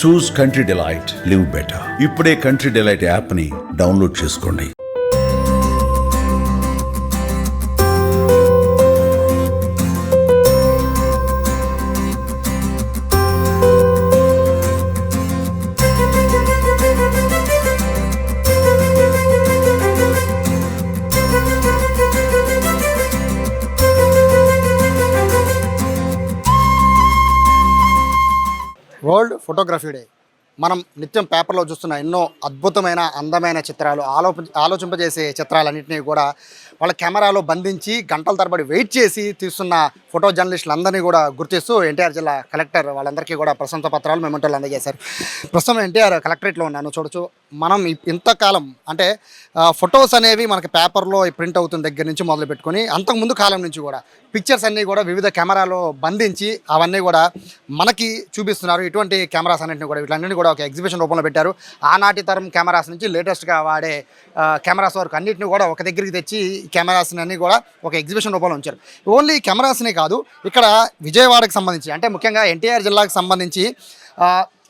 చూస్ country delight, live better. ఇప్పుడే country delight యాప్ని download చేసుకోండి. World photography day. మనం నిత్యం పేపర్లో చూస్తున్న ఎన్నో అద్భుతమైన అందమైన చిత్రాలు, ఆలోచింపజేసే చిత్రాలన్నింటినీ కూడా వాళ్ళ కెమెరాలో బంధించి గంటల తరబడి వెయిట్ చేసి తీస్తున్న ఫోటో జర్నలిస్టులందరినీ కూడా గుర్తిస్తూ ఎన్టీఆర్ జిల్లా కలెక్టర్ వాళ్ళందరికీ కూడా ప్రశంసా పత్రాలు మెమెంటోలు అందజేశారు. ప్రస్తుతం ఎన్టీఆర్ కలెక్టరేట్లో ఉన్నాను. చూడొచ్చు, మనం ఇంతకాలం అంటే ఫొటోస్ అనేవి మనకి పేపర్లో ప్రింట్ అవుతున్న దగ్గర నుంచి మొదలు పెట్టుకొని అంతకుముందు కాలం నుంచి కూడా పిక్చర్స్ అన్నీ కూడా వివిధ కెమెరాలో బంధించి అవన్నీ కూడా మనకి చూపిస్తున్నారు. ఇటువంటి కెమెరాస్ అన్నింటినీ కూడా వీటన్నింటినీ కూడా ఒక ఎగ్జిబిషన్ రూపంలో పెట్టారు. ఆనాటి తరం కెమెరాస్ నుంచి లేటెస్ట్గా వాడే కెమెరాస్ వరకు అన్నింటినీ కూడా ఒక దగ్గరికి తెచ్చి కెమెరాస్ని అన్నీ కూడా ఒక ఎగ్జిబిషన్ రూపంలో ఉంచారు. ఓన్లీ కెమెరాస్ని కాదు, ఇక్కడ విజయవాడకి సంబంధించి అంటే ముఖ్యంగా ఎన్టీఆర్ జిల్లాకు సంబంధించి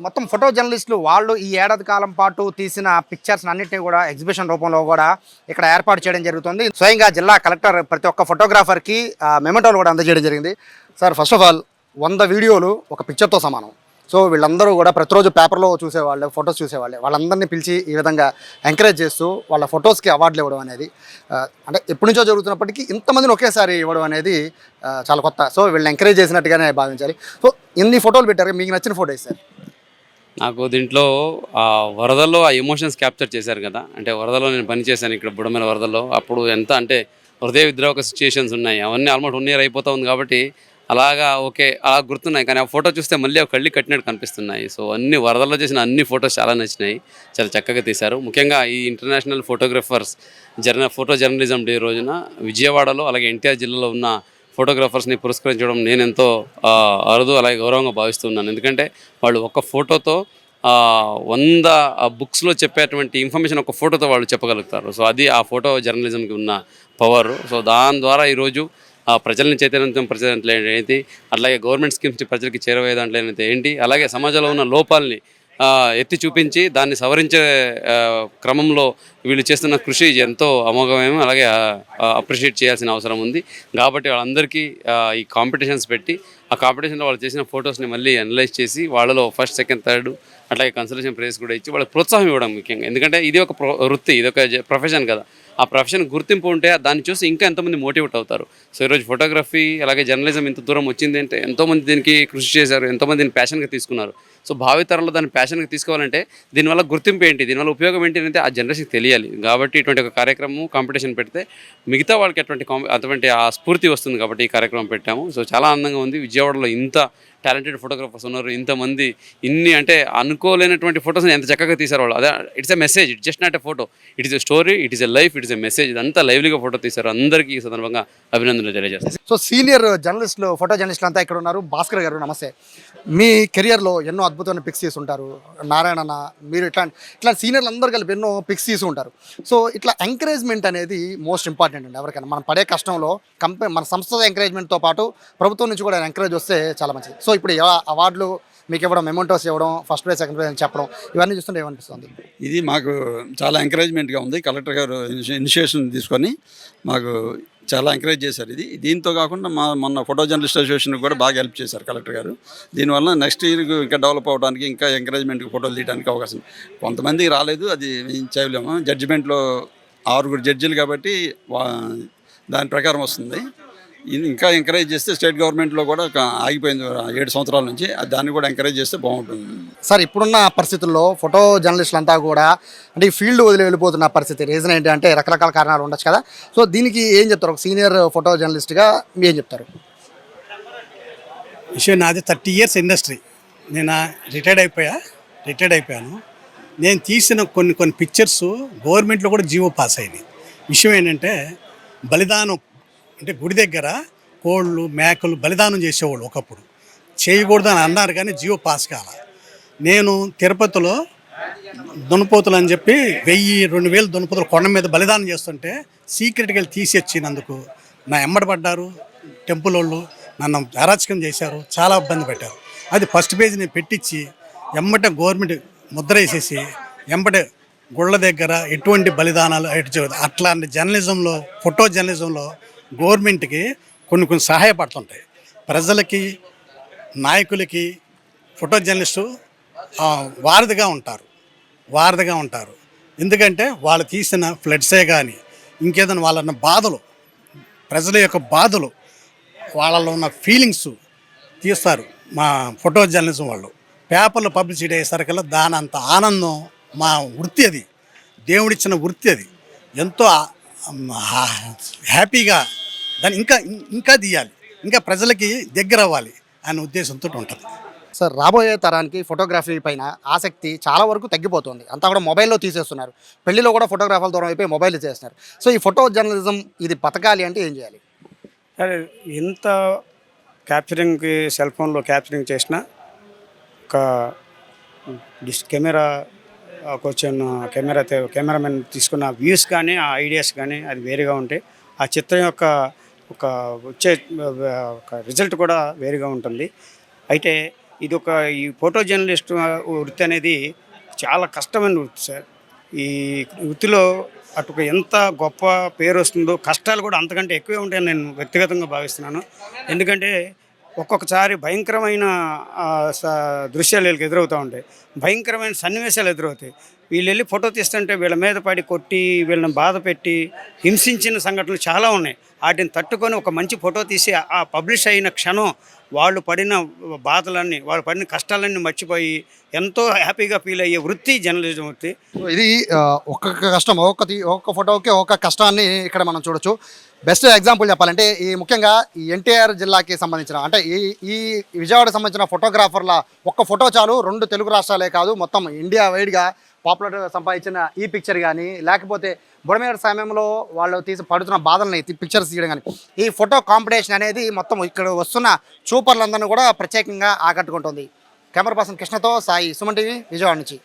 మొత్తం ఫోటో జర్నలిస్టులు వాళ్ళు ఈ ఏడాది కాలం పాటు తీసిన పిక్చర్స్ అన్నింటినీ కూడా ఎగ్జిబిషన్ రూపంలో కూడా ఇక్కడ ఏర్పాటు చేయడం జరుగుతుంది. స్వయంగా జిల్లా కలెక్టర్ ప్రతి ఒక్క ఫోటోగ్రాఫర్కి మెమెంటోలు కూడా అందజేయడం జరిగింది. సార్, ఫస్ట్ ఆఫ్ ఆల్ 100 వీడియోలు ఒక పిక్చర్తో సమానం. సో వీళ్ళందరూ కూడా ప్రతిరోజు పేపర్లో చూసేవాళ్ళు, ఫొటోస్ చూసేవాళ్ళే. వాళ్ళందరినీ పిలిచి ఈ విధంగా ఎంకరేజ్ చేస్తూ వాళ్ళ ఫొటోస్కి అవార్డులు ఇవ్వడం అనేది అంటే ఎప్పటి నుంచో జరుగుతున్నప్పటికీ ఇంతమందిని ఒకేసారి ఇవ్వడం అనేది చాలా కొత్త. సో వీళ్ళని ఎంకరేజ్ చేసినట్టుగానే భావించాలి. సో ఇన్ని ఫోటోలు పెట్టారు, మీకు నచ్చిన ఫోటో సార్? నాకు దీంట్లో వరదల్లో ఆ ఎమోషన్స్ క్యాప్చర్ చేశారు కదా. అంటే వరదలో నేను పనిచేశాను ఇక్కడ బుడమేల వరదల్లో. అప్పుడు ఎంత అంటే హృదయ విద్రోహక సిచ్యుయేషన్స్ ఉన్నాయి. అవన్నీ ఆల్మోస్ట్ 1 year అయిపోతూ ఉంది కాబట్టి అలాగా ఓకే అలా గుర్తున్నాయి. కానీ ఆ ఫోటో చూస్తే మళ్ళీ ఒక కళ్ళి కట్టినట్టు కనిపిస్తున్నాయి. సో అన్ని వరదల్లో చేసిన అన్ని ఫొటోస్ చాలా నచ్చినాయి, చాలా చక్కగా తీశారు. ముఖ్యంగా ఈ international photographers photo journalism day రోజున విజయవాడలో అలాగే ఎన్టీఆర్ జిల్లాలో ఉన్న ఫోటోగ్రాఫర్స్ని పురస్కరించడం నేను ఎంతో అరుదు అలాగే గౌరవంగా భావిస్తున్నాను. ఎందుకంటే వాళ్ళు ఒక ఫోటోతో 100 బుక్స్లో చెప్పేటువంటి ఇన్ఫర్మేషన్ ఒక ఫోటోతో వాళ్ళు చెప్పగలుగుతారు. సో అది ఆ ఫోటో జర్నలిజంకి ఉన్న పవర్. సో దాని ద్వారా ఈరోజు ప్రజల్ని చైతన్యవంతం పరిచయం ఏంటి, అలాగే గవర్నమెంట్ స్కీమ్స్ ప్రజలకి చేరవే దాంట్లో ఏంటి, అలాగే సమాజంలో ఉన్న లోపాలని ఎత్తి చూపించి దాన్ని సవరించే క్రమంలో వీళ్ళు చేస్తున్న కృషి ఎంతో అమోఘమేమో, అలాగే అప్రిషియేట్ చేయాల్సిన అవసరం ఉంది. కాబట్టి వాళ్ళందరికీ ఈ కాంపిటీషన్స్ పెట్టి ఆ కాంపిటీషన్లో వాళ్ళు చేసిన ఫొటోస్ని మళ్ళీ అనలైజ్ చేసి వాళ్ళలో ఫస్ట్, సెకండ్, థర్డ్ అట్లాగే కన్సల్టేషన్ ప్రైజ్ కూడా ఇచ్చి వాళ్ళకి ప్రోత్సాహం ఇవ్వడం ముఖ్యంగా. ఎందుకంటే ఇది ఒక వృత్తి, ఇది ఒక ప్రొఫెషన్ కదా. ఆ ప్రొఫెషన్ గుర్తింపు ఉంటే దాన్ని చూసి ఇంకా ఎంతోమంది మోటివేట్ అవుతారు. సో ఈరోజు ఫోటోగ్రఫీ అలాగే జర్నలిజం ఇంత దూరం వచ్చింది అంటే ఎంతోమంది దీనికి కృషి చేశారు, ఎంతోమంది దీన్ని ప్యాషన్గా తీసుకున్నారు. సో భావితరంలో దాన్ని ప్యాషన్గా తీసుకోవాలంటే దీనివల్ల గుర్తింపు ఏంటి, దీనివల్ల ఉపయోగం ఏంటి అంటే ఆ జనరేషన్కి తెలియాలి. కాబట్టి ఇటువంటి ఒక కార్యక్రమం కాంపిటీషన్ పెడితే మిగతా వాళ్ళకి అటువంటి ఆ స్ఫూర్తి వస్తుంది. కాబట్టి ఈ కార్యక్రమం పెట్టాము. సో చాలా ఆనందంగా ఉంది. విజయవాడలో ఇంత టాలెంటెడ్ ఫోటోగ్రాఫర్స్ ఉన్నారు, ఇంతమంది ఇన్ని అంటే అనుకోలేనటువంటి ఫొటోస్ని ఎంత చక్కగా తీశారు వాళ్ళు. అదే it's a message, it's just not a photo, it is a story, it is a life, it is a message. ఇదంతా లైవ్లీగా ఫోటో తీశారు. అందరికీ ఈ సందర్భంగా అభినందనలు తెలియజేస్తారు. సో సీనియర్ జర్నలిస్టులు, ఫోటో జర్నలిస్టులు అంతా ఇక్కడ ఉన్నారు. భాస్కర్ గారు, నమస్తే. మీ కెరియర్లో ఎన్నో అద్భుతమైన పిక్స్ తీసి ఉంటారు. నారాయణ అన్న, మీరు ఇట్లా సీనియర్లు అందరూ కలిపి ఎన్నో పిక్స్ తీసి ఉంటారు. సో ఇట్లా ఎంకరేజ్మెంట్ అనేది మోస్ట్ ఇంపార్టెంట్ అండి. ఎవరికైనా మనం పడే కష్టంలో మన సంస్థ ఎంకరేజ్మెంట్తో పాటు ప్రభుత్వం నుంచి కూడా ఎంకరేజ్ వస్తే చాలా మంచిది. సో ఇప్పుడు అవార్డులు మీకు ఇవ్వడం, మెమెంటోస్ ఇవ్వడం, ఫస్ట్ ప్రైజ్, సెకండ్ ప్రైజ్ అని చెప్పడం, ఇవన్నీ చూస్తుంటే ఏమనిపిస్తుంది? ఇది మాకు చాలా ఎంకరేజ్మెంట్గా ఉంది. కలెక్టర్ గారు ఇనిషియేషన్ తీసుకొని మాకు చాలా ఎంకరేజ్ చేశారు. దీంతో కాకుండా మొన్న ఫోటో జర్నలిస్ట్ అసోసియేషన్కి కూడా బాగా హెల్ప్ చేశారు కలెక్టర్ గారు. దీనివల్ల నెక్స్ట్ ఇయర్ ఇంకా డెవలప్ అవ్వడానికి, ఇంకా ఎంకరేజ్మెంట్కి ఫోటోలు తీయడానికి అవకాశం. కొంతమందికి రాలేదు, అది చేయలేము. జడ్జిమెంట్లో 6 జడ్జీలు కాబట్టి దాని ప్రకారం వస్తుంది. ఇంకా ఎంకరేజ్ చేస్తే స్టేట్ గవర్నమెంట్లో కూడా ఆగిపోయింది 7 సంవత్సరాల నుంచి, దాన్ని కూడా ఎంకరేజ్ చేస్తే బాగుంటుంది. సార్, ఇప్పుడున్న పరిస్థితుల్లో ఫోటో జర్నలిస్టులు అంతా కూడా అంటే ఈ ఫీల్డ్ వదిలి వెళ్ళిపోతున్న పరిస్థితి. రీజన్ ఏంటంటే రకరకాల కారణాలు ఉండొచ్చు కదా. సో దీనికి ఏం చెప్తారు? ఒక సీనియర్ ఫోటో జర్నలిస్ట్గా ఏం చెప్తారు? విషయం నాది 30 years ఇండస్ట్రీ. నేను రిటైర్డ్ అయిపోయాను. నేను తీసిన కొన్ని పిక్చర్స్ గవర్నమెంట్లో కూడా జీవో పాస్ అయినాయి. విషయం ఏంటంటే బలిదానం అంటే గుడి దగ్గర కోళ్ళు, మేకలు బలిదానం చేసేవాళ్ళు ఒకప్పుడు. చేయకూడదని అన్నారు కానీ జీవో పాస్ కాల. నేను తిరుపతిలో దున్నపోతులు అని చెప్పి 1000-2000 దున్నపోతులు కొండ మీద బలిదానం చేస్తుంటే సీక్రెట్గా వెళ్ళి తీసిచ్చినందుకు నా ఎమ్మడి పడ్డారు టెంపుల్ వాళ్ళు. నన్ను అరాచకం చేశారు, చాలా ఇబ్బంది పెట్టారు. అది ఫస్ట్ పేజ్ నేను పెట్టించి ఎమ్మటే గవర్నమెంట్ ముద్ర వేసేసి ఎంబటే గుళ్ళ దగ్గర ఎటువంటి బలిదానాలు అట్లాంటి జర్నలిజంలో ఫోటో జర్నలిజంలో గవర్నమెంట్కి కొన్ని సహాయపడుతుంటాయి. ప్రజలకి నాయకులకి ఫోటో జర్నలిస్టు వారధిగా ఉంటారు. ఎందుకంటే వాళ్ళు తీసిన ఫ్లడ్సే కానీ ఇంకేదైనా వాళ్ళన్న బాధలు, ప్రజల యొక్క బాధలు, వాళ్ళలో ఉన్న ఫీలింగ్స్ తీస్తారు మా ఫోటో జర్నలిజం వాళ్ళు. పేపర్లో పబ్లిసిటీ అయ్యేసరికల్లా దాని అంత ఆనందం మా వృత్తి, అది దేవుడిచ్చిన వృత్తి, అది ఎంతో హ్యాపీగా దాన్ని ఇంకా తీయాలి, ఇంకా ప్రజలకి దగ్గర అవ్వాలి అనే ఉద్దేశంతో ఉంటుంది. సార్, రాబోయే తరానికి ఫోటోగ్రఫీ పైన ఆసక్తి చాలా వరకు తగ్గిపోతుంది. అంతా కూడా మొబైల్లో తీసేస్తున్నారు. పెళ్లిలో కూడా ఫోటోగ్రాఫర్ల దూరం అయిపోయి మొబైల్ చేస్తున్నారు. సో ఈ ఫోటో జర్నలిజం ఇది బతకాలి అంటే ఏం చేయాలి? అదే ఎంత క్యాప్చరింగ్కి సెల్ ఫోన్లో క్యాప్చరింగ్ చేసినా ఒక కెమెరా కొంచెం కెమెరామెన్ తీసుకున్న వ్యూస్ కానీ ఆ ఐడియాస్ కానీ అది వేరుగా ఉంటాయి. ఆ చిత్రం యొక్క వచ్చే ఒక రిజల్ట్ కూడా వేరుగా ఉంటుంది. అయితే ఈ ఫోటో జర్నలిస్ట్ వృత్తి అనేది చాలా కష్టమైన వృత్తి సార్. ఈ వృత్తిలో అటు ఎంత గొప్ప పేరు వస్తుందో కష్టాలు కూడా అంతకంటే ఎక్కువే ఉంటాయని నేను వ్యక్తిగతంగా భావిస్తున్నాను. ఎందుకంటే ఒక్కొక్కసారి భయంకరమైన దృశ్యాలు వీళ్ళకి ఎదురవుతూ ఉంటాయి, భయంకరమైన సన్నివేశాలు ఎదురవుతాయి. వీళ్ళు వెళ్ళి ఫోటో తీస్తుంటే వీళ్ళ మీద పడి కొట్టి వీళ్ళని బాధ పెట్టి హింసించిన సంఘటనలు చాలా ఉన్నాయి. వాటిని తట్టుకొని ఒక మంచి ఫోటో తీసి ఆ పబ్లిష్ అయిన క్షణం వాళ్ళు పడిన బాధలన్నీ, వాళ్ళు పడిన కష్టాలన్నీ మర్చిపోయి ఎంతో హ్యాపీగా ఫీల్ అయ్యే వృత్తి జర్నలిజం వృత్తి. ఇది ఒక్కొక్క కష్టం, ఒక్కొక్క ఫోటోకి ఒక్కొక్క కష్టాన్ని ఇక్కడ మనం చూడొచ్చు. బెస్ట్ ఎగ్జాంపుల్ చెప్పాలంటే ముఖ్యంగా ఈ ఎన్టీఆర్ జిల్లాకి సంబంధించిన అంటే ఈ విజయవాడకి సంబంధించిన ఫోటోగ్రాఫర్ల ఒక్క ఫోటో చాలు 2 తెలుగు రాష్ట్రాలే కాదు మొత్తం ఇండియా వైడ్గా పాపులర్ సంపాదించిన ఈ పిక్చర్ కానీ, లేకపోతే బుడమేరు సమయంలో వాళ్ళు పడుతున్న బాధల్ని పిక్చర్స్ తీయడం కానీ, ఈ ఫోటో కాంపిటీషన్ అనేది మొత్తం ఇక్కడ వస్తున్న చూపర్లందరినీ కూడా ప్రత్యేకంగా ఆకట్టుకుంటుంది. కెమెరా పర్సన్ కృష్ణతో సాయి, సుమన్ టీవీ, విజయవాడ నుంచి.